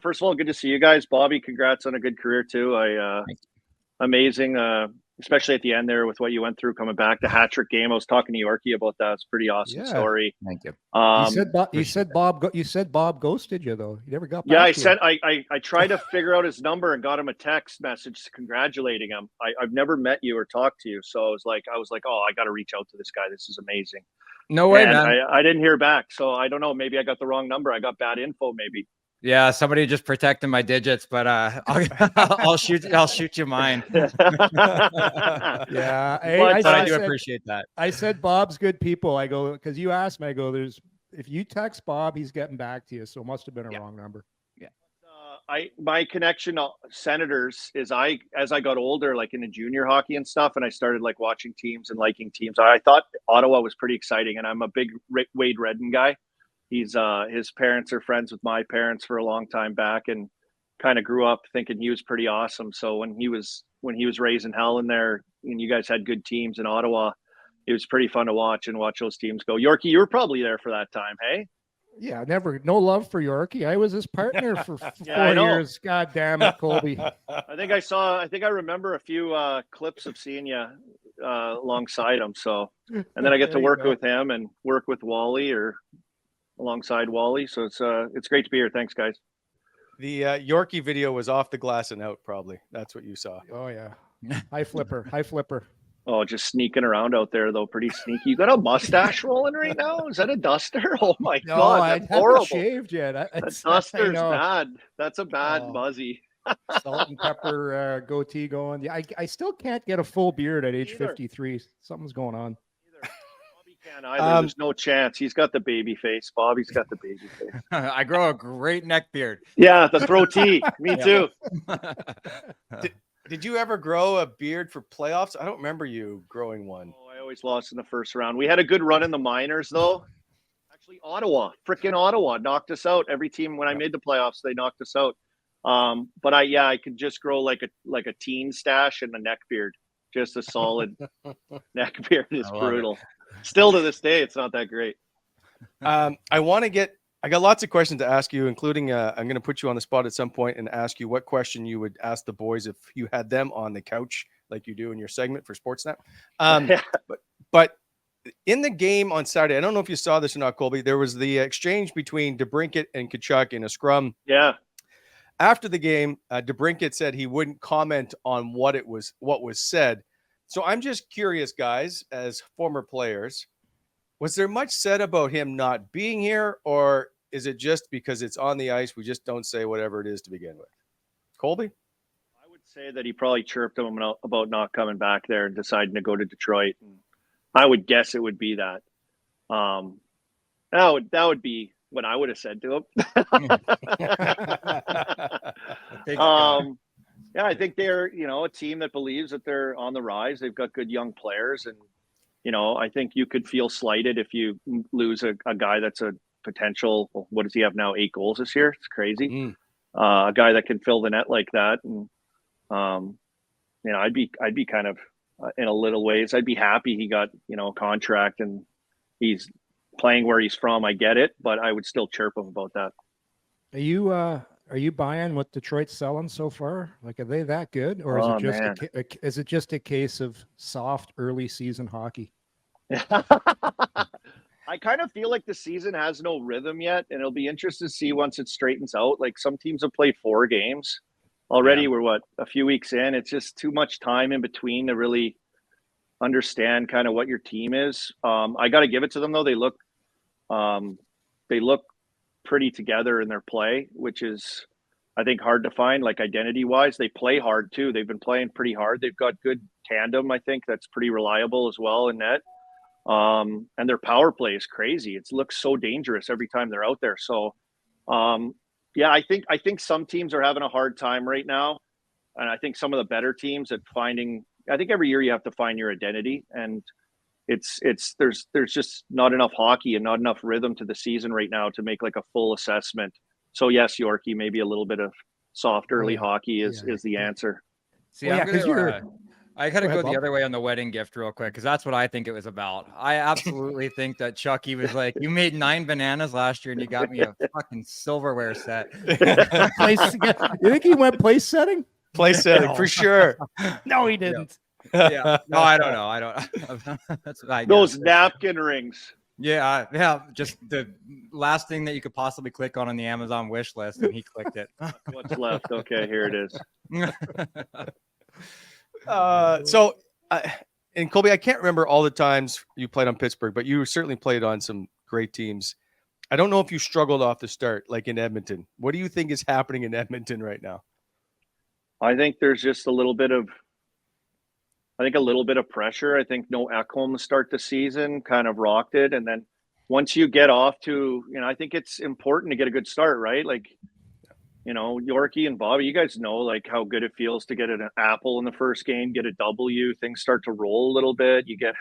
First of all, good to see you guys. Bobby, congrats on a good career too. Amazing, especially at the end there with what you went through coming back. The hat-trick game. I was talking to Yorkie about that. It's a pretty awesome story. Thank you. You said Bob ghosted you though. He never got back. Yeah, I tried to figure out his number and got him a text message congratulating him. I've never met you or talked to you, so I was like, oh, I got to reach out to this guy. This is amazing. No way, man. I didn't hear back, so I don't know. Maybe I got the wrong number. I got bad info, maybe. Yeah, somebody just protecting my digits, but I'll shoot you mine. Yeah, I do appreciate that. I said Bob's good people. I go, because you asked me. I go, if you text Bob, he's getting back to you. So it must have been a wrong number. Yeah. My connection to Senators is as I got older, like in the junior hockey and stuff, and I started like watching teams and liking teams. I thought Ottawa was pretty exciting, and I'm a big Wade Redden guy. He's his parents are friends with my parents for a long time back, and kind of grew up thinking he was pretty awesome. So when he was raising hell in there, and you guys had good teams in Ottawa, it was pretty fun to watch those teams go. Yorkie, you were probably there for that time, hey? Yeah, no love for Yorkie. I was his partner for 4 years. God damn it, Colby. I think I remember a few clips of seeing you alongside him. So, and then I get to work with him and work with Wally or alongside Wally. So it's great to be here. Thanks, guys. The Yorkie video was off the glass and out, probably. That's what you saw. Oh, yeah. High flipper. Oh, just sneaking around out there, though. Pretty sneaky. You got a mustache rolling right now? Is that a duster? Oh, my God. That's horrible. Shaved yet. That duster's bad. That's a bad buzzy. Salt and pepper goatee going. Yeah, I still can't get a full beard at age 53. Something's going on. Can't either. There's no chance. He's got the baby face. Bobby's got the baby face. I grow a great neck beard. Yeah, the throw tee. Me too. Did you ever grow a beard for playoffs? I don't remember you growing one. Oh, I always lost in the first round. We had a good run in the minors, though. Actually, freaking Ottawa knocked us out. Every team when I made the playoffs, they knocked us out. But I could just grow like a teen stash and a neck beard. Just a solid neck beard is brutal. It. Still to this day, it's not that great. I got lots of questions to ask you, including I'm going to put you on the spot at some point and ask you what question you would ask the boys if you had them on the couch like you do in your segment for Sportsnet. But in the game on Saturday, I don't know if you saw this or not, Colby, there was the exchange between DeBrincat and Tkachuk in a scrum. Yeah. After the game, DeBrincat said he wouldn't comment on what was said. So I'm just curious, guys, as former players, was there much said about him not being here, or is it just because it's on the ice, we just don't say whatever it is to begin with? Colby? I would say that he probably chirped him about not coming back there and deciding to go to Detroit. And I would guess it would be that. That would be what I would have said to him. Yeah, I think they're, a team that believes that they're on the rise. They've got good young players. And, I think you could feel slighted if you lose a guy that's a potential, what does he have now, 8 goals this year? It's crazy. A guy that can fill the net like that. And, I'd be kind of, in a little ways, I'd be happy he got, a contract and he's playing where he's from. I get it, but I would still chirp him about that. Are you buying what Detroit's selling so far? Like, are they that good, or is it just a case of soft early season hockey? I kind of feel like the season has no rhythm yet, and it'll be interesting to see once it straightens out. Like, some teams have played 4 games already. Yeah. We're a few weeks in. It's just too much time in between to really understand kind of what your team is. I got to give it to them though. They look pretty together in their play, which is, I think, hard to find, like, identity wise. They play hard too. They've been playing pretty hard. They've got good tandem, I think, that's pretty reliable as well in net. And their power play is crazy. It looks so dangerous every time they're out there. So yeah, I think some teams are having a hard time right now. And I think some of the better teams at finding, I think every year you have to find your identity, and there's just not enough hockey and not enough rhythm to the season right now to make like a full assessment. So yes, Yorkie, maybe a little bit of soft early hockey is the answer. See, I got to Go go ahead, the Bob. other way on the wedding gift real quick because that's what I think it was about. I absolutely think that Chucky was like, you made 9 bananas last year and you got me a fucking silverware set. Place, you think he went place setting? Place setting for sure. No, he didn't. Yeah. No, I don't know. I don't. That's what I guess. Those napkin rings. Yeah. Yeah. Just the last thing that you could possibly click on the Amazon wish list, and he clicked it. What's left? Okay, here it is. And Colby, I can't remember all the times you played on Pittsburgh, but you certainly played on some great teams. I don't know if you struggled off the start, like in Edmonton. What do you think is happening in Edmonton right now? I think there's just a little bit of pressure. I think no Ekholm to start the season kind of rocked it. And then once you get off to, I think it's important to get a good start, right? Like, Yorkie and Bobby, you guys know like how good it feels to get an apple in the first game, get a W, things start to roll a little bit. You get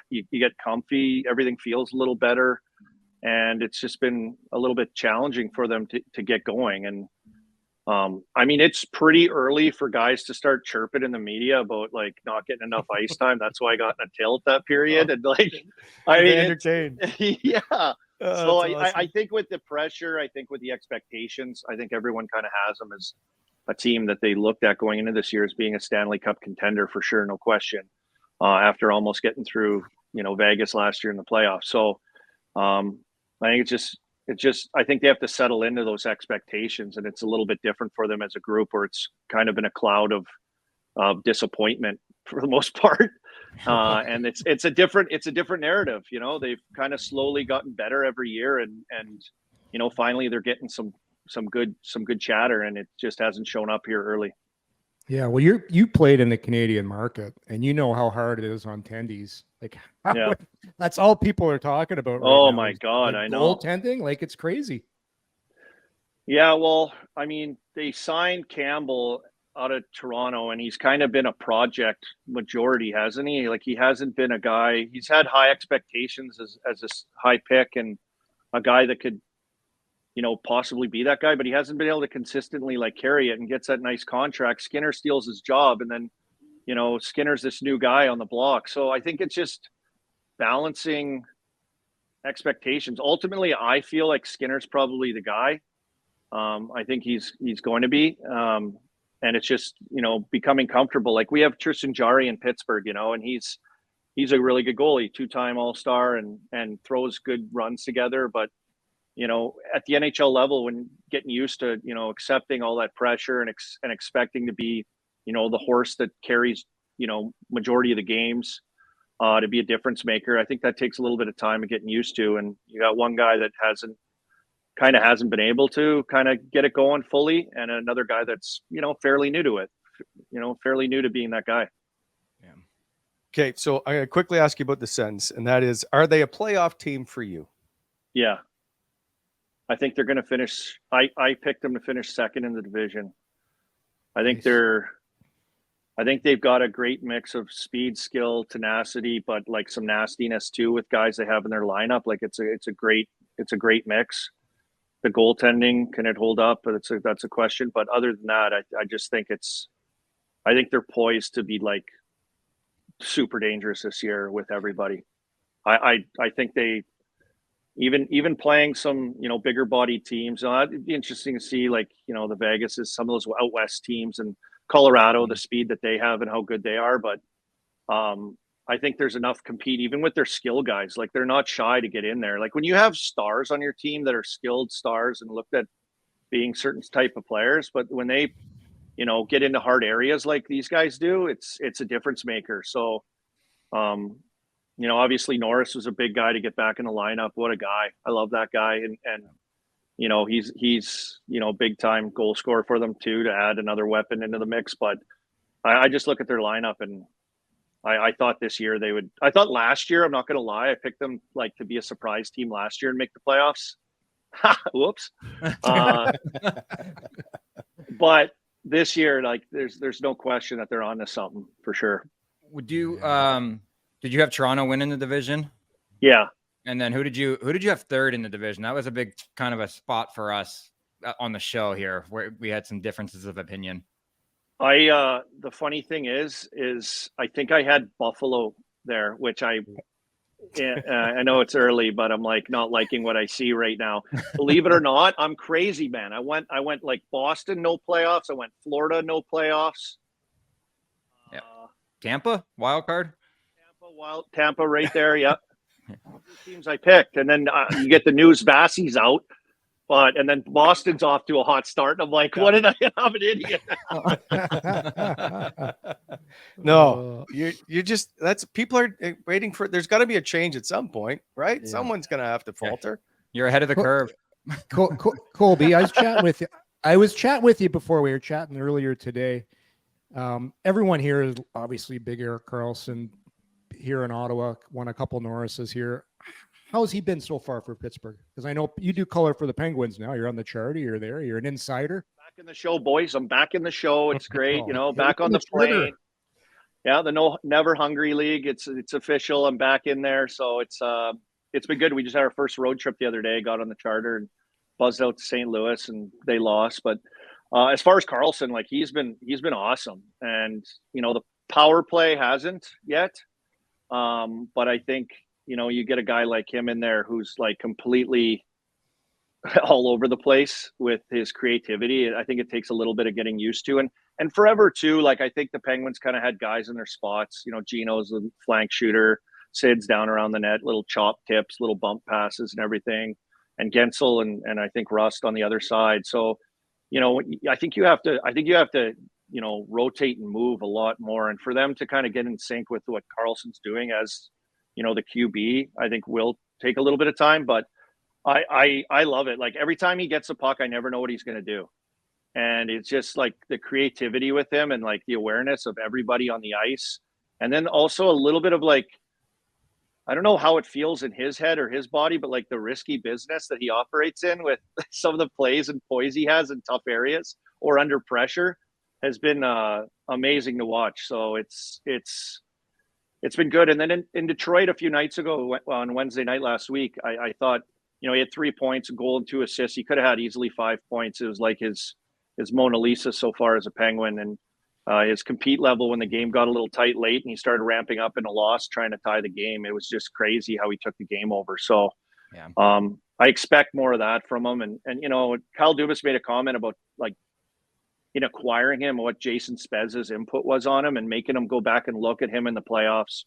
comfy, everything feels a little better. And it's just been a little bit challenging for them to get going. And it's pretty early for guys to start chirping in the media about like not getting enough ice time. That's why I got in a tilt that period. And like, Entertained. Yeah. So awesome. I think with the pressure, I think with the expectations, I think everyone kind of has them as a team that they looked at going into this year as being a Stanley Cup contender for sure, no question. After almost getting through, Vegas last year in the playoffs. So I think it's just I think they have to settle into those expectations, and it's a little bit different for them as a group where it's kind of been a cloud of disappointment for the most part. And it's a different narrative. They've kind of slowly gotten better every year, and finally they're getting some good chatter, and it just hasn't shown up here early. Yeah, well, you played in the Canadian market, and you know how hard it is on tendies. Like, that's all people are talking about. Right Oh now my God, like I know. goaltending, like it's crazy. Yeah, well, they signed Campbell out of Toronto, and he's kind of been a project majority, hasn't he? Like he hasn't been a guy. He's had high expectations as a high pick and a guy that could, possibly be that guy, but he hasn't been able to consistently like carry it and gets that nice contract. Skinner steals his job, and then, Skinner's this new guy on the block. So I think it's just balancing expectations. Ultimately, I feel like Skinner's probably the guy. I think he's going to be. And it's just, becoming comfortable. Like we have Tristan Jarry in Pittsburgh, and he's a really good goalie, 2-time All-Star and throws good runs together. But, at the NHL level, when getting used to, accepting all that pressure and expecting to be, the horse that carries, majority of the games to be a difference maker, I think that takes a little bit of time of getting used to. And you got one guy that hasn't been able to kind of get it going fully, and another guy that's fairly new to it, fairly new to being that guy. Yeah. Okay, so I'm going to quickly ask you about the Sens, and that is, are they a playoff team for you? Yeah, I think they're going to finish. I picked them to finish second in the division. I think they've got a great mix of speed, skill, tenacity, but like some nastiness too with guys they have in their lineup. Like it's a great mix. The goaltending, can it hold up? But that's a question. But other than that, I just think I think they're poised to be like super dangerous this year with everybody. I think they even playing some bigger body teams. It'd be interesting to see like the Vegas, some of those out west teams, and Colorado, the speed that they have and how good they are. But I think there's enough compete even with their skill guys. Like they're not shy to get in there. Like when you have stars on your team that are skilled stars and looked at being certain type of players, but when they, get into hard areas like these guys do, it's a difference maker. So, obviously Norris was a big guy to get back in the lineup. What a guy. I love that guy. And he's big time goal scorer for them too, to add another weapon into the mix. But I just look at their lineup, and I thought this year I thought last year, I'm not going to lie, I picked them like to be a surprise team last year and make the playoffs. Whoops. But this year, like there's no question that they're onto something for sure. Did you have Toronto win in the division? Yeah. And then who did you have third in the division? That was a big kind of a spot for us on the show here where we had some differences of opinion. The funny thing is I think I had Buffalo there, which I know it's early, but I'm like not liking what I see right now. Believe it or not, I'm crazy, man. I went like Boston, no playoffs. I went Florida, no playoffs. Yeah. Tampa, wild card. Tampa right there. Yep. Teams I picked, and then you get the news Vasi's out. And then Boston's off to a hot start. And I'm like, what did I have an idiot? No, you're just, that's, people are waiting for, there's got to be a change at some point, right? Yeah. Someone's going to have to falter. You're ahead of the curve. Colby, I was chatting with you. I was chatting with you before. We were chatting earlier today. Everyone here is obviously big Erik Karlsson here in Ottawa, won a couple Norrises here. How has he been so far for Pittsburgh? Because I know you do color for the Penguins now. You're on the chart. You're there. You're an insider. Back in the show, boys. I'm back in the show. It's great. Back on the plane. Yeah, the Never Hungry League. It's official. I'm back in there. So it's been good. We just had our first road trip the other day. Got on the charter and buzzed out to St. Louis, and they lost. But as far as Karlsson, like he's been awesome. And the power play hasn't yet. But I think. You get a guy like him in there who's like completely all over the place with his creativity. I think it takes a little bit of getting used to, and forever too. Like I think the Penguins kind of had guys in their spots. Gino's the flank shooter, Sid's down around the net, little chop tips, little bump passes, and everything. And Gensel and I think Rust on the other side. So, I think you have to rotate and move a lot more, and for them to kind of get in sync with what Karlsson's doing as the QB, I think will take a little bit of time, but I love it. Like every time he gets a puck, I never know what he's going to do. And it's just like the creativity with him and like the awareness of everybody on the ice. And then also a little bit of like, I don't know how it feels in his head or his body, but like the risky business that he operates in with some of the plays and poise he has in tough areas or under pressure has been amazing to watch. So it's been good. And then in Detroit a few nights ago on Wednesday night last week, I thought, he had 3 points, a goal and 2 assists. He could have had easily 5 points. It was like his Mona Lisa so far as a Penguin. And his compete level when the game got a little tight late and he started ramping up in a loss, trying to tie the game. It was just crazy how he took the game over. So yeah. I expect more of that from him. And Kyle Dubas made a comment about like, in acquiring him, what Jason Spez's input was on him and making him go back and look at him in the playoffs,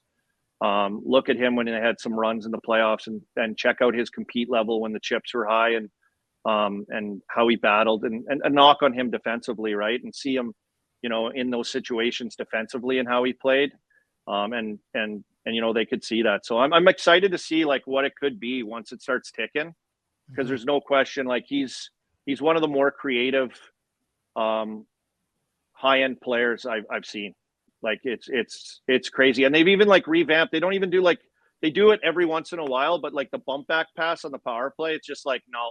look at him when he had some runs in the playoffs and check out his compete level when the chips were high and how he battled and knock on him defensively, right? And see him, in those situations defensively and how he played. And they could see that. So I'm excited to see like what it could be once it starts ticking, because there's no question, like he's one of the more creative, high-end players I've seen. Like it's crazy. And they've even like revamped. They don't even do they do it every once in a while, but like the bump back pass on the power play, it's just like, no,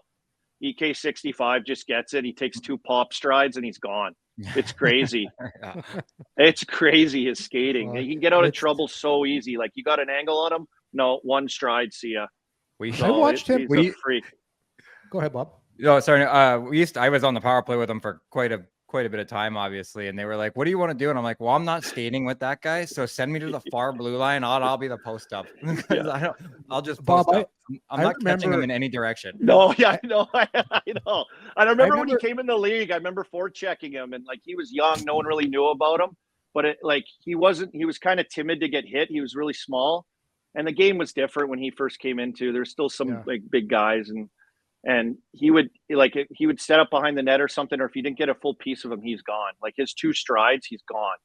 EK65 just gets it. He takes 2 pop strides and he's gone. It's crazy. Yeah. It's crazy, his skating. He can get out of trouble so easy. Like you got an angle on him. No, 1 stride. See ya. I watched him. He's a freak. Go ahead, Bob. No, sorry. I was on the power play with him for quite a bit of time, obviously, and they were like, "What do you want to do?" And I'm like, "Well, I'm not skating with that guy, so send me to the far blue line. I'll be the post up. I'll just post Bob, up. I'm not catching him in any direction." No, yeah, I know. And I remember when he came in the league. I remember forechecking him, and like he was young, no one really knew about him. But he was kind of timid to get hit. He was really small, and the game was different when he first came into. There's still some like big guys and he would set up behind the net or something, or if you didn't get a full piece of him, he's gone. Like his 2 strides, he's gone.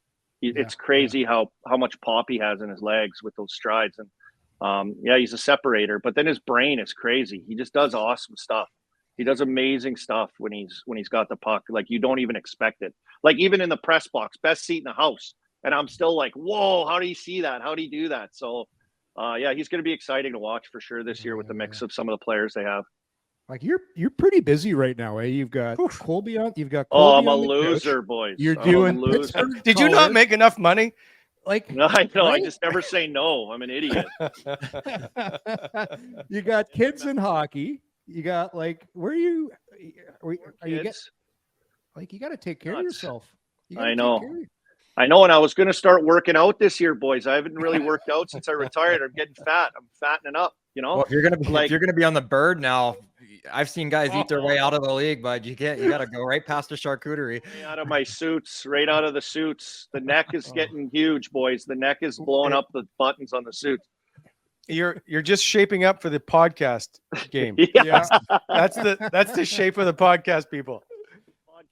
It's crazy how much pop he has in his legs with those strides. And he's a separator, but then his brain is crazy. He just does awesome stuff. He does amazing stuff when he's got the puck. Like you don't even expect it. Like even in the press box, best seat in the house. And I'm still like, whoa, how do you see that? How do you do that? So he's going to be exciting to watch for sure this year with the mix of some of the players they have. Like you're pretty busy right now, eh? You've got Colby on. You've got Colby I'm a loser, boys. You're doing Pittsburgh. Did you not make enough money? Like no, I know. Right? I just never say no. I'm an idiot. You got kids in hockey. You got like where are you? Are you get like you got to take care of yourself. You gotta I take know. care of you. I know, and I was going to start working out this year, boys. I haven't really worked out since I retired. I'm getting fat. I'm fattening up, you know? Well, if you're gonna be on the bird now, I've seen guys eat their way Oh. out of the league, but you gotta go right past the charcuterie. Way out of my suits, right out of the suits. The neck is Oh. getting huge, boys. The neck is blowing up the buttons on the suits. You're just shaping up for the podcast game. Yeah. That's the shape of the podcast, people.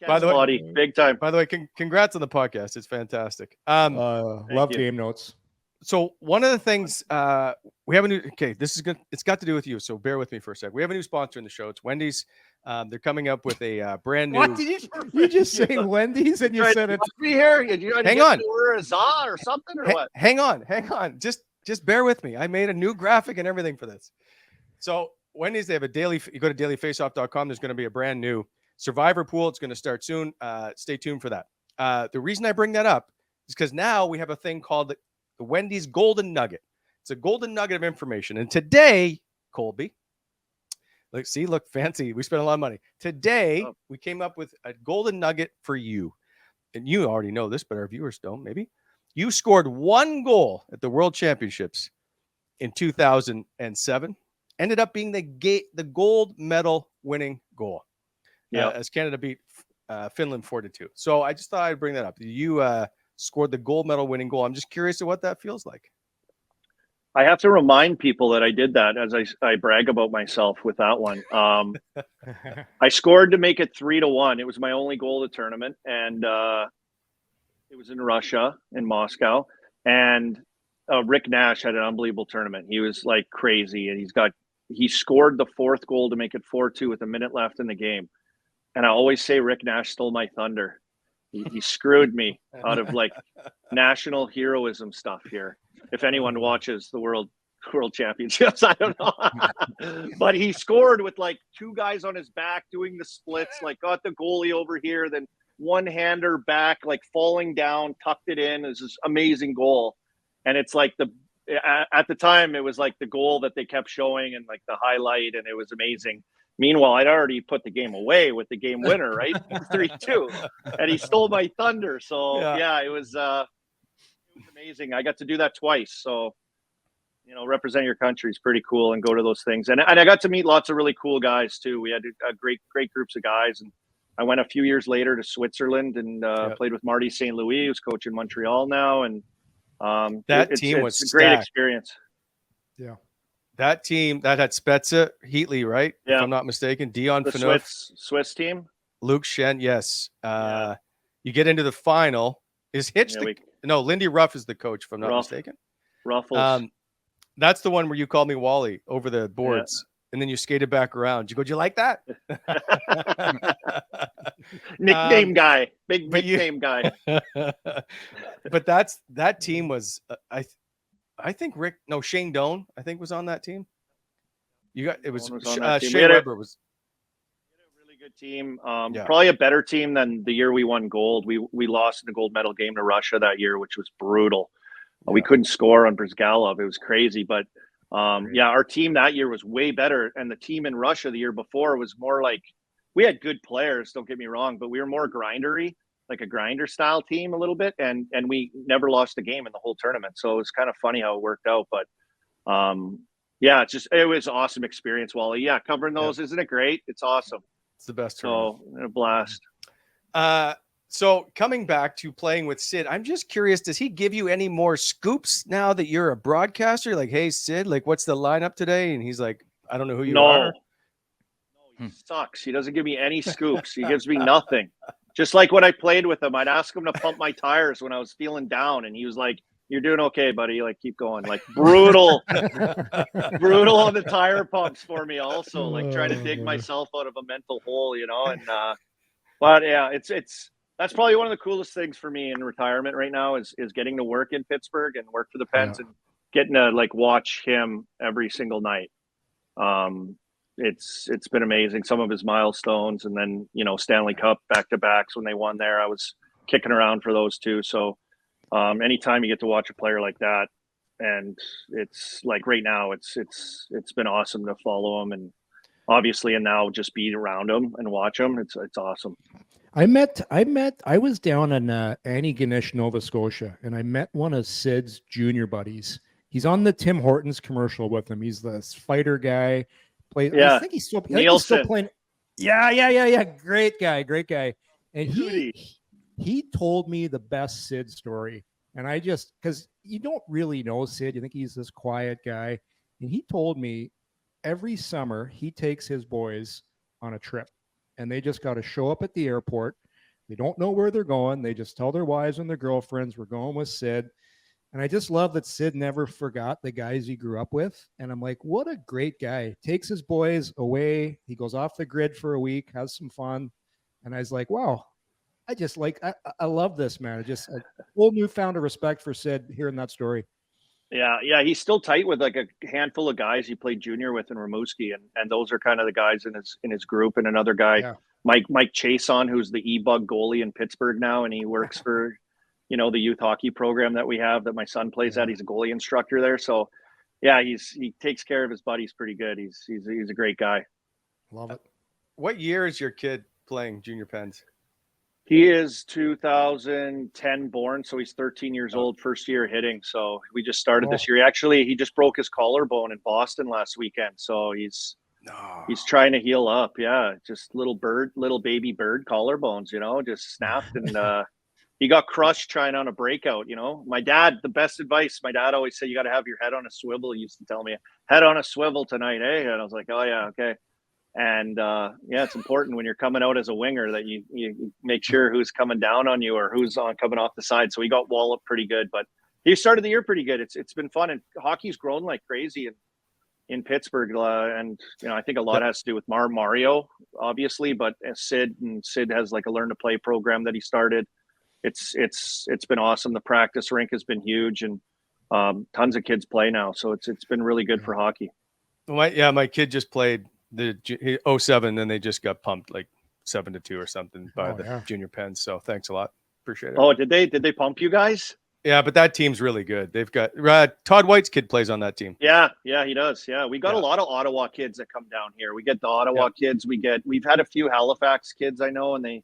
By the way, body, big time. By the way, congrats on the podcast. It's fantastic. Love you. game notes. So one of the things we have a new. Okay, this is good. It's got to do with you. So bear with me for a sec. We have a new sponsor in the show. It's Wendy's. They're coming up with a brand new. What did you just say Wendy's and you said it's be here? You hang on. We're a za or something or what? Hang on. Just bear with me. I made a new graphic and everything for this. So Wendy's, they have a daily. You go to dailyfaceoff.com. There's going to be a brand new Survivor pool. It's going to start soon. Stay tuned for that. The reason I bring that up is because now we have a thing called the Wendy's Golden Nugget. It's a golden nugget of information. And today, Colby, look fancy. We spent a lot of money. Today, we came up with a golden nugget for you. And you already know this, but our viewers don't, maybe. You scored 1 goal at the World Championships in 2007. Ended up being the gold medal winning goal. As Canada beat Finland 4-2. So I just thought I'd bring that up. You scored the gold medal winning goal. I'm just curious to what that feels like. I have to remind people that I did that as I brag about myself with that one. I scored to make it 3-1. It was my only goal of the tournament, and it was in Russia, in Moscow. And Rick Nash had an unbelievable tournament. He was like crazy, and he scored the 4th goal to make it 4-2 with a minute left in the game. And I always say Rick Nash stole my thunder. He screwed me out of like national heroism stuff here. If anyone watches the World Championships, I don't know. But he scored with like 2 guys on his back doing the splits, like got the goalie over here, then one-hander back, like falling down, tucked it in. It was this amazing goal. And it's like at the time, it was like the goal that they kept showing and like the highlight, and it was amazing. Meanwhile, I'd already put the game away with the game winner, right? 3-2. And he stole my thunder. So, it was amazing. I got to do that twice. So, represent your country is pretty cool and go to those things. And I got to meet lots of really cool guys, too. We had a great groups of guys. And I went a few years later to Switzerland and played with Marty St. Louis, who's coaching Montreal now. And that team was a great experience. Yeah. That team that had Spezza, Heatley, right? Yeah. If I'm not mistaken. Dion the Phaneuf. Swiss team. Luke Shen, yes. You get into the final. Is Hitch Lindy Ruff is the coach, if I'm not mistaken. Ruffles. That's the one where you called me Wally over the boards. And then you skated back around. You go, do you like that? Nickname guy. Big nickname guy. But that team was I think Shane Doan, I think, was on that team. Shea Weber was a really good team. Probably a better team than the year we won gold. We lost in the gold medal game to Russia that year, which was brutal. We couldn't score on Brizgalov. It was crazy. But our team that year was way better. And the team in Russia the year before was more like, we had good players, don't get me wrong, but we were more grindery, like a grinder style team a little bit. And we never lost a game in the whole tournament. So it was kind of funny how it worked out. But it was an awesome experience, Wally. Yeah, covering those, isn't it great? It's awesome. It's the best tournament. So a blast. So coming back to playing with Sid, I'm just curious, does he give you any more scoops now that you're a broadcaster? Like, hey, Sid, like, what's the lineup today? And he's like, I don't know who you are. No, he sucks. He doesn't give me any scoops. He gives me nothing. Just like when I played with him, I'd ask him to pump my tires when I was feeling down. And he was like, you're doing okay, buddy. Like, keep going. Like, brutal on the tire pumps for me also. Like, trying to dig myself out of a mental hole, And, but yeah, that's probably one of the coolest things for me in retirement right now is getting to work in Pittsburgh and work for the Pens and getting to like watch him every single night. It's been amazing. Some of his milestones, and then Stanley Cup back-to-backs when they won there. I was kicking around for those too. So anytime you get to watch a player like that, and it's like right now, it's been awesome to follow him, and obviously, and now just be around him and watch him. It's awesome. I was down in Antigonish, Nova Scotia, and I met one of Sid's junior buddies. He's on the Tim Hortons commercial with him. He's this fighter guy. Yeah. I think he's still playing. Yeah. Great guy. And he told me the best Sid story. And I just, because you don't really know Sid, you think he's this quiet guy. And he told me every summer he takes his boys on a trip. And they just got to show up at the airport. They don't know where they're going. They just tell their wives and their girlfriends, we're going with Sid. And I just love that Sid never forgot the guys he grew up with. And I'm like, what a great guy. Takes his boys away. He goes off the grid for a week, has some fun. And I was like, wow, I love this, man. I just a whole newfound of respect for Sid hearing that story. Yeah, he's still tight with like a handful of guys he played junior with in Rimouski, and those are kind of the guys in his group. And another guy, Mike Chason, who's the E-Bug goalie in Pittsburgh now, and he works for, the youth hockey program that we have that my son plays at. He's a goalie instructor there, so yeah, he takes care of his buddies pretty good. He's a great guy. Love it. What year is your kid playing junior Pens? He is 2010 born, so he's 13 years old, first year hitting. So we just started this year. Actually, he just broke his collarbone in Boston last weekend, so he's trying to heal up. Yeah, just little baby bird collarbones, just snapped, and he got crushed trying on a breakout. My dad, the best advice my dad always said, you got to have your head on a swivel. He used to tell me, head on a swivel tonight, eh? And I was like, oh yeah, okay. And it's important when you're coming out as a winger that you make sure who's coming down on you or who's coming off the side. So he got walloped pretty good, but he started the year pretty good. It's been fun, and hockey's grown like crazy in Pittsburgh. And I think a lot has to do with Mario, obviously, but Sid has like a learn to play program that he started. It's been awesome. The practice rink has been huge, and tons of kids play now. So it's been really good for hockey. My kid just played the 07, then they just got pumped like 7-2 or something by the junior Pens. So thanks a lot. Appreciate it. Oh, did they pump you guys? Yeah, but that team's really good. They've got Todd White's kid plays on that team. Yeah, he does. Yeah, we got a lot of Ottawa kids that come down here. We get the Ottawa kids. We've had a few Halifax kids I know, and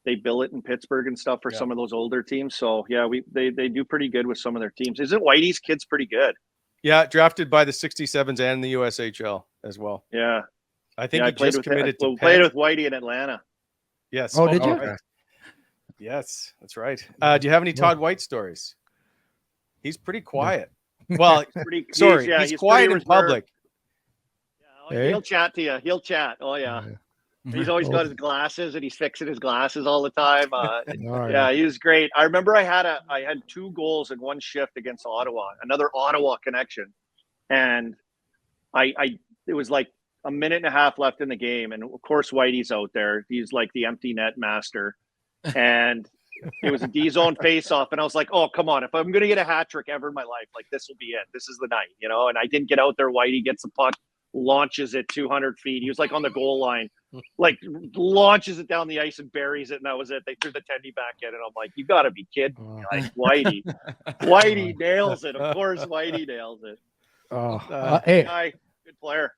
they bill it in Pittsburgh and stuff for some of those older teams. So yeah, they do pretty good with some of their teams. Isn't Whitey's kids pretty good? Yeah, drafted by the 67s and the USHL as well. Yeah. I think he just committed to played with Whitey in Atlanta. Yes. Oh, did you? Right. Yes, that's right. Do you have any Todd White stories? He's pretty quiet. Well, he's quiet in public. Yeah, he'll chat to you. He'll chat. Oh yeah. He's always got his glasses, and he's fixing his glasses all the time. Yeah, he was great. I remember I had 2 goals in one shift against Ottawa, another Ottawa connection, and it was like a minute and a half left in the game, and of course Whitey's out there. He's like the empty net master, and it was a D-zone face-off, and I was like, oh, come on. If I'm going to get a hat trick ever in my life, like this will be it. This is the night, and I didn't get out there. Whitey gets the puck, launches it 200 feet. He was like on the goal line, like launches it down the ice and buries it, and that was it. They threw the tendy back in, and I'm like, you got to be kidding me. Like, Whitey nails it. Of course, Whitey nails it. Hey, guy, good player.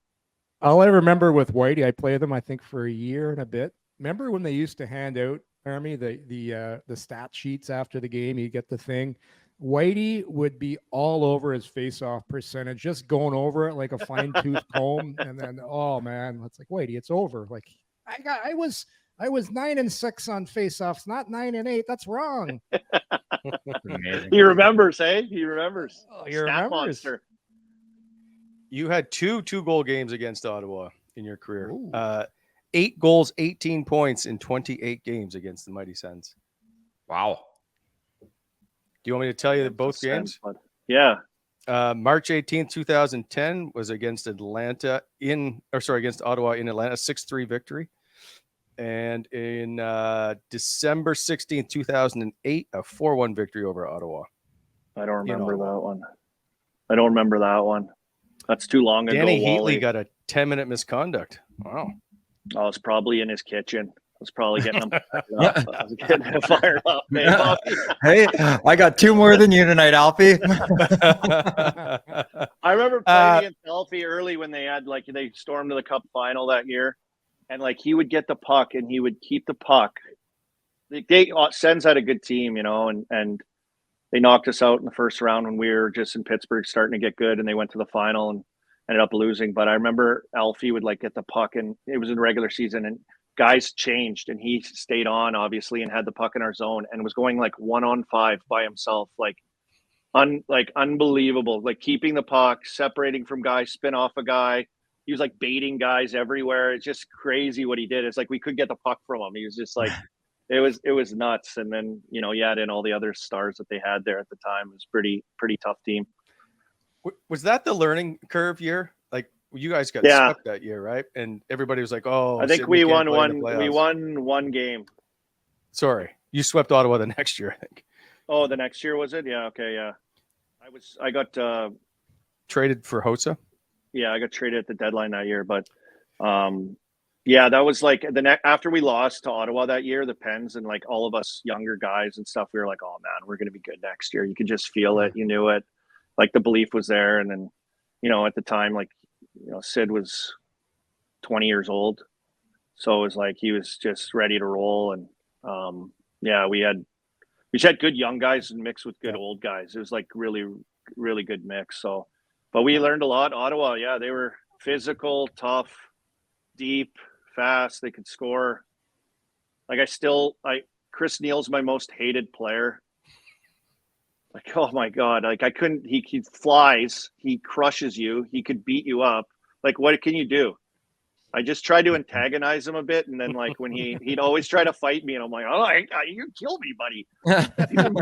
All I remember with Whitey, I played them, I think, for a year and a bit. Remember when they used to hand out, Army, the stat sheets after the game? You get the thing. Whitey would be all over his face-off percentage, just going over it like a fine-tooth comb. And then, oh man, it's like, Whitey, it's over. Like I was 9-6 on face-offs, not 9-8. That's wrong. He remembers, eh? He remembers. Oh, he remembers. Monster. You had two goal games against Ottawa in your career. 8 goals, 18 points in 28 games against the Mighty Sens. Wow. Do you want me to tell you both games? Yeah. March 18th, 2010 was against against Ottawa in Atlanta, 6-3 victory. And in December 16th, 2008, a 4-1 victory over Ottawa. I don't remember that one. That's too long ago. Danny Wally Heatley got a 10-minute misconduct. Wow. I was probably in his kitchen. I was probably getting him fired up. Hey, I got 2 more than you tonight, Alfie. I remember playing against Alfie early when they stormed to the Cup final that year, and like he would get the puck and he would keep the puck Sens had a good team, you know, and they knocked us out in the first round when we were just in Pittsburgh starting to get good, and they went to the final and ended up losing. But I remember Alfie would like get the puck, and it was in regular season, and guys changed, and he stayed on obviously and had the puck in our zone and was going like 1-on-5 by himself, like unbelievable, like keeping the puck, separating from guys, spin off a guy. He was like baiting guys everywhere. It's just crazy what he did. It's like we could get the puck from him. He was just like, it was nuts. And then, you know, you add in all the other stars that they had there at the time. It was pretty tough team. Was that the learning curve year? Like you guys got Yeah. swept that year, right? And everybody was like, "Oh, I think Sidney we can't won play in the one. We playoffs." won one game. Sorry, you swept Ottawa the next year, I think. Oh, the next year was it? Yeah. Okay. Yeah. I got Traded for Hossa. Yeah, I got traded at the deadline that year, but yeah, that was like after we lost to Ottawa that year, the Pens, and like all of us younger guys and stuff, we were like, oh man, we're going to be good next year. You could just feel it. You knew it. Like the belief was there. And then, you know, at the time, like, you know, Sid was 20 years old. So it was like, he was just ready to roll. And yeah, we just had good young guys and mixed with good old guys. It was like really, really good mix. So, but we learned a lot. Ottawa, yeah, they were physical, tough, deep, fast. They could score. Like Chris Neal's my most hated player. Like, oh my God. Like he flies, he crushes you, he could beat you up. Like, what can you do? I just tried to antagonize him a bit. And then like when he'd always try to fight me and I'm like, oh, you kill me, buddy.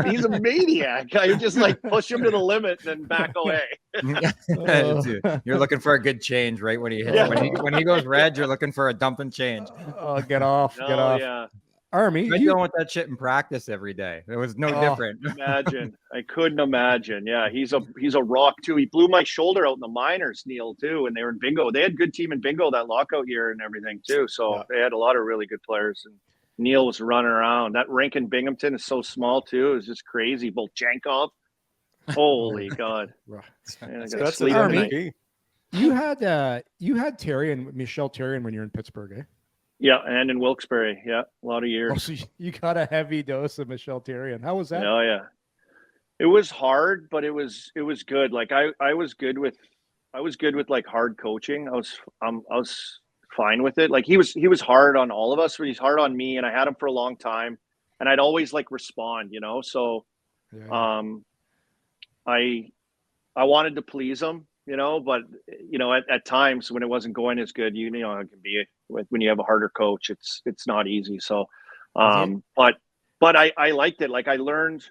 He's a maniac. I would just like push him to the limit and then back away. Dude, you're looking for a good change, right? When he hits, when he goes red, you're looking for a dump and change. Oh, get off. Yeah. Army, I deal with that shit in practice every day. It was no different. Imagine. I couldn't imagine. Yeah, he's a rock too. He blew my shoulder out in the minors, Neil, too, and they were in bingo. They had a good team in bingo that lockout year and everything too. So they had a lot of really good players. And Neil was running around. That rink in Binghamton is so small too. It was just crazy. Bolchankov. Holy God. Man, That's the Army. You had Terry and Michelle Terrien when you're in Pittsburgh, eh? Yeah, and in Wilkes-Barre, yeah, a lot of years. Oh, so you got a heavy dose of Michelle Terrien. How was that? Oh yeah, it was hard, but it was good. Like I was good with like hard coaching. I was fine with it. Like he was hard on all of us, but he's hard on me, and I had him for a long time, and I'd always like respond, you know. So, I wanted to please him, you know, but you know, at times when it wasn't going as good, you know, it can be when you have a harder coach, it's not easy. So, but I liked it. Like I learned to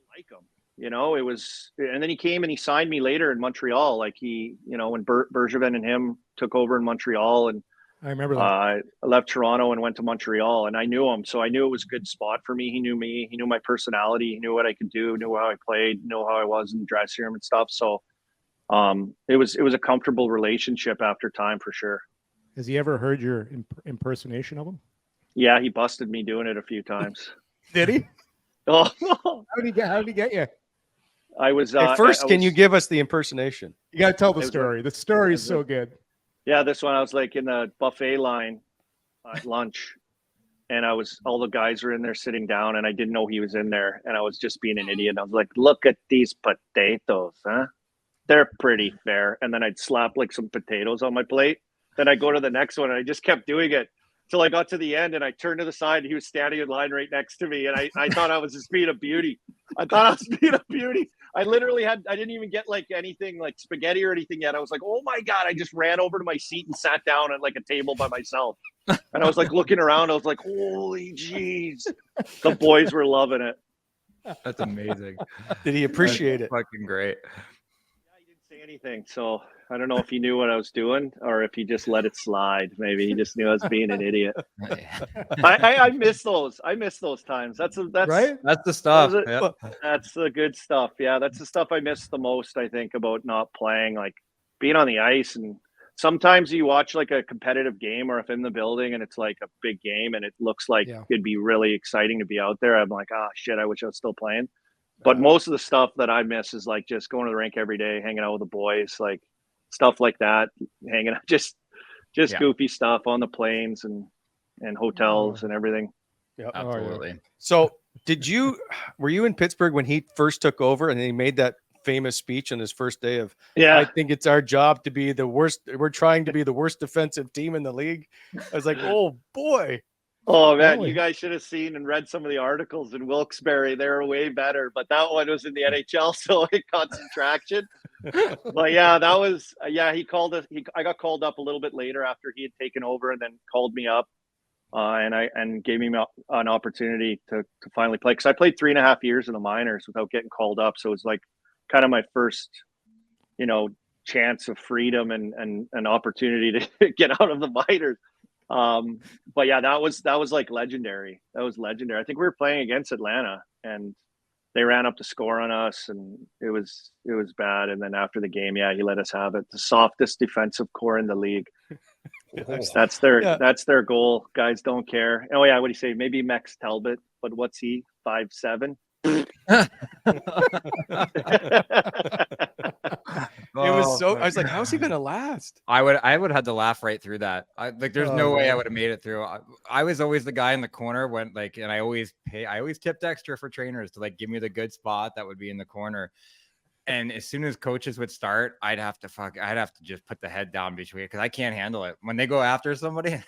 like him, you know, it was, and then he came and he signed me later in Montreal. Like he, you know, when Bergevin and him took over in Montreal, and I remember that. I left Toronto and went to Montreal, and I knew him. So I knew it was a good spot for me. He knew me, he knew my personality, he knew what I could do, knew how I played, knew how I was in the dressing room and stuff. So, it was a comfortable relationship after time for sure. Has he ever heard your impersonation of him? Yeah, he busted me doing it a few times. Did he? Oh, How did he get you? I was first. Can you give us the impersonation? You got to tell the story. The story is so good. Yeah, this one I was like in the buffet line at lunch, and all the guys were in there sitting down, and I didn't know he was in there, and I was just being an idiot. I was like, "Look at these potatoes, huh? They're pretty fair." And then I'd slap like some potatoes on my plate. Then I go to the next one, and I just kept doing it till I got to the end, and I turned to the side, and he was standing in line right next to me, and I thought I was just being a beauty. I literally I didn't even get like anything like spaghetti or anything yet. I was like, oh my God, I just ran over to my seat and sat down at like a table by myself. And I was like looking around, I was like, holy jeez. The boys were loving it. That's amazing. Did he appreciate it? Fucking great. He didn't say anything, so I don't know if he knew what I was doing or if he just let it slide. Maybe he just knew I was being an idiot. I miss those. I miss those times. That's right. That's the stuff. That's the good stuff. Yeah, that's the stuff I miss the most. I think about not playing, like being on the ice, and sometimes you watch like a competitive game or if in the building and it's like a big game and it looks like it'd be really exciting to be out there. I'm like, oh shit, I wish I was still playing. But most of the stuff that I miss is like just going to the rink every day, hanging out with the boys, like stuff like that, hanging out, just goofy stuff on the planes and hotels and everything. Yep. Absolutely. So were you in Pittsburgh when he first took over and he made that famous speech on his first day of, I think it's our job to be the worst. We're trying to be the worst defensive team in the league. I was like, oh boy. Oh man, Wally. you guys should have seen and read some of the articles in Wilkes-Barre. They were way better, but that one was in the NHL, so it got some traction. But yeah, that was he called us. I got called up a little bit later after he had taken over, and then called me up, and gave me an opportunity to finally play, because I played 3.5 years in the minors without getting called up. So it was like kind of my first, chance of freedom and an opportunity to get out of the minors. But yeah, that was like legendary. That was legendary. I think we were playing against Atlanta, and they ran up the score on us, and it was bad. And then after the game, he let us have it. The softest defensive core in the league. That's their goal. Guys don't care. Oh yeah, what do you say? Maybe Max Talbot, but what's he? 5'7"? It was so. I was like, "How's he gonna last?" I would have had to laugh right through that. There's no way I would have made it through. I was always the guy in the corner when and I always tipped extra for trainers to give me the good spot that would be in the corner. And as soon as coaches would start, I'd have to just put the head down between, because I can't handle it. When they go after somebody,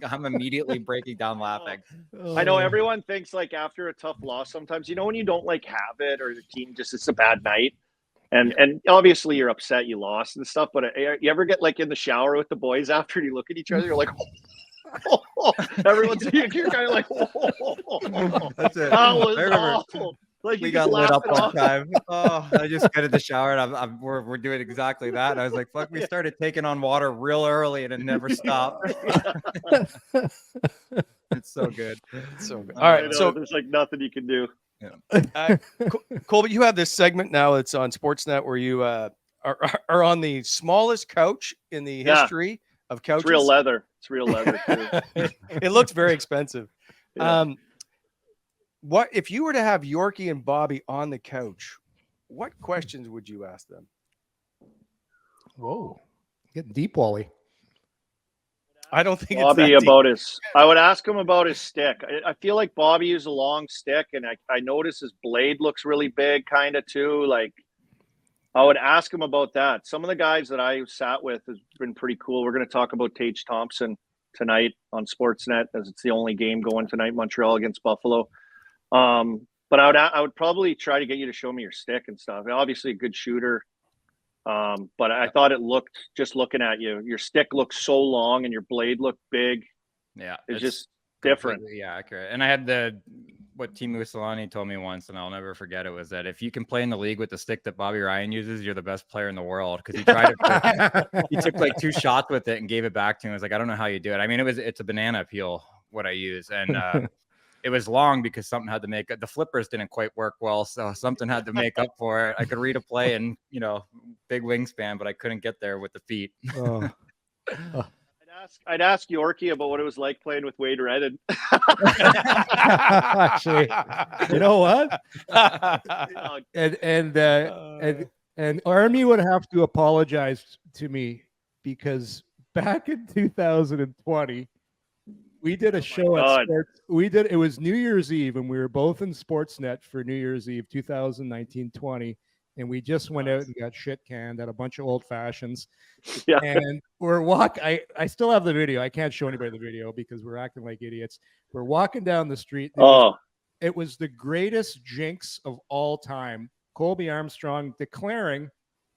I'm immediately breaking down laughing. I know everyone thinks after a tough loss, sometimes, when you don't have it, or the team just, it's a bad night. And obviously you're upset you lost and stuff, but you ever get in the shower with the boys after, and you look at each other, you're like, everyone's you're kind of like, That's it. That was awful. We got lit up one time. Oh, I just got in the shower, and we're doing exactly that. And I was like, fuck, we started taking on water real early, and it never stopped. It's so good. It's so good. All right, so there's nothing you can do. Yeah. Colby, you have this segment now. It's on Sportsnet where you are on the smallest couch in the history of couches. It's real leather. It's real leather too. It looks very expensive. Yeah. What if you were to have Yorkie and Bobby on the couch? What questions would you ask them? Whoa, getting deep, Wally. I don't think Bobby it's that deep. I would ask him about his stick. I feel like Bobby used a long stick, and I noticed his blade looks really big, kind of too. I would ask him about that. Some of the guys that I sat with has been pretty cool. We're going to talk about Tage Thompson tonight on Sportsnet, as it's the only game going tonight, Montreal against Buffalo. But I would probably try to get you to show me your stick and stuff. Obviously a good shooter. But I thought it looked, just looking at you, your stick looked so long and your blade looked big. Yeah. It's just different. Yeah, accurate. And I had what Team Mussolini told me once, and I'll never forget it, was that if you can play in the league with the stick that Bobby Ryan uses, you're the best player in the world. Because he tried it. He took 2 shots with it and gave it back to him. I was like, I don't know how you do it. I mean, it's a banana peel, what I use. And, it was long because something had to make it. The flippers didn't quite work well, so something had to make up for it. I could read a play and, big wingspan, but I couldn't get there with the feet. Oh. I'd ask Yorkie about what it was like playing with Wade Redden. Actually, you know what? And Army would have to apologize to me, because back in 2020. We did a show at Sports. It was New Year's Eve, and we were both in Sportsnet for New Year's Eve 2019-20. And we just went out and got shit canned at a bunch of old fashions. Yeah. And we're I still have the video. I can't show anybody the video because we're acting like idiots. We're walking down the street. It was the greatest jinx of all time. Colby Armstrong declaring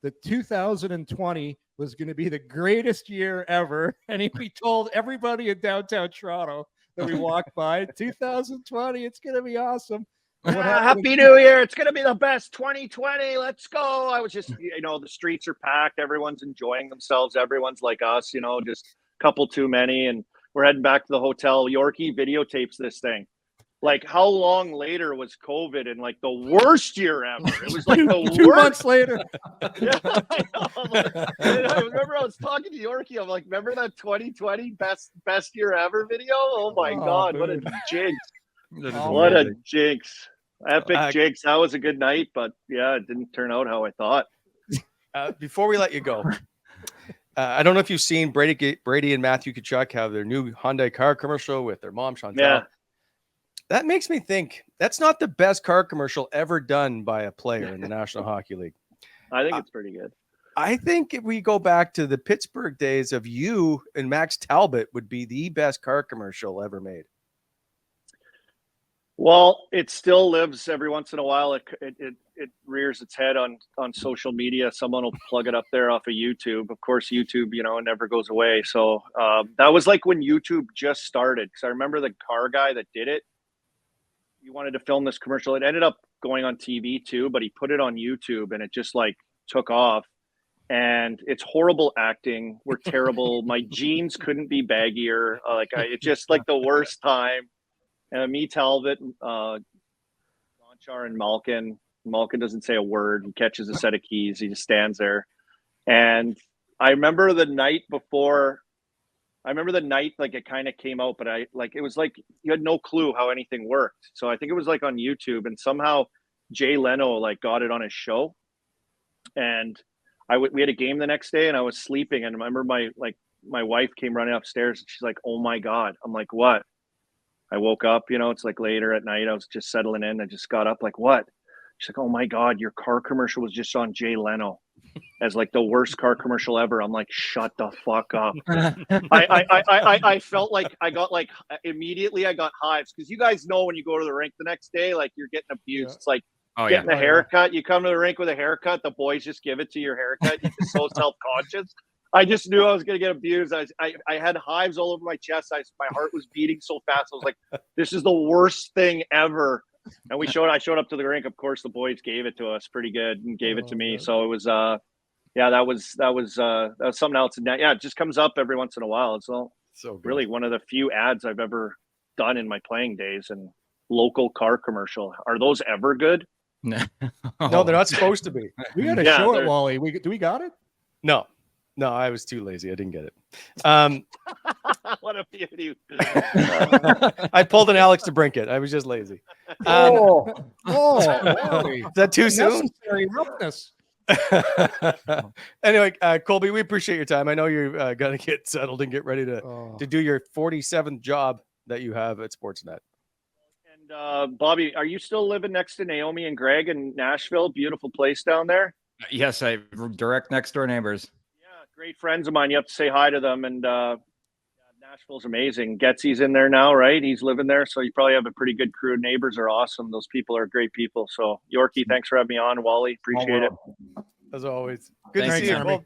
that 2020 was going to be the greatest year ever. And we told everybody in downtown Toronto that we walked by, 2020, it's going to be awesome. Happy New Year. It's going to be the best 2020. Let's go. I was just, the streets are packed. Everyone's enjoying themselves. Everyone's like us, just a couple too many. And we're heading back to the hotel. Yorkie videotapes this thing. How long later was COVID, and the worst year ever? It was the 2 months later. Yeah, I remember I was talking to Yorkie. I'm like, remember that 2020 best year ever video? Oh my God, dude. what a jinx! What a jinx! Epic jinx. That was a good night, but yeah, it didn't turn out how I thought. Before we let you go, I don't know if you've seen Brady and Matthew Tkachuk have their new Hyundai car commercial with their mom, Chantal. Yeah. That makes me think that's not the best car commercial ever done by a player in the National Hockey League. I think it's pretty good. I think if we go back to the Pittsburgh days of you and Max Talbot would be the best car commercial ever made. Well, it still lives every once in a while. It rears its head on social media. Someone will plug it up there off of YouTube. Of course, YouTube, never goes away. So that was like when YouTube just started. Because I remember the car guy that did it. He wanted to film this commercial. It ended up going on TV too, but he put it on YouTube and it just like took off. And it's horrible acting. We're terrible. My jeans couldn't be baggier. It's just like the worst time. And me, Talbot, Gonchar, and Malkin. Malkin doesn't say a word. He catches a set of keys. He just stands there. And I remember the night before. Like it kind of came out, but it was like you had no clue how anything worked. So I think it was like on YouTube, and somehow Jay Leno like got it on his show. And we had a game the next day, and I was sleeping. And I remember my wife came running upstairs, and she's like, "Oh my God!" I'm like, "What?" I woke up, it's like later at night. I was just settling in. I just got up, like, "What?" She's like, "Oh my God, your car commercial was just on Jay Leno as like the worst car commercial ever." I'm like, "Shut the fuck up." I felt like I got like immediately I got hives, because you guys know when you go to the rink the next day, like you're getting abused. Yeah. It's like getting a haircut. You come to the rink with a haircut, the boys just give it to your haircut. You're just so self-conscious. I just knew I was going to get abused. I had hives all over my chest. My heart was beating so fast. I was like, "This is the worst thing ever." And I showed up to the rink. Of course, the boys gave it to us pretty good and gave it to me. So it was, that was something else. And it just comes up every once in a while. It's all so really one of the few ads I've ever done in my playing days. And local car commercial. Are those ever good? No, they're not supposed to be. We got to show it, Wally. Do we got it? No, I was too lazy. I didn't get it. What a beauty. I pulled an Alex DeBrincat. I was just lazy. Wally. Is that too soon? Necessary roughness. Anyway, Colby, we appreciate your time. I know you're going to get settled and get ready to do your 47th job that you have at Sportsnet. And Bobby, are you still living next to Naomi and Greg in Nashville? Beautiful place down there. Yes, I direct next door neighbors. Great friends of mine. You have to say hi to them. And Nashville's amazing. Getsy's in there now, right? He's living there. So you probably have a pretty good crew. Neighbors are awesome. Those people are great people. So Yorkie, thanks for having me on. Wally, appreciate it. As always. Good to see you.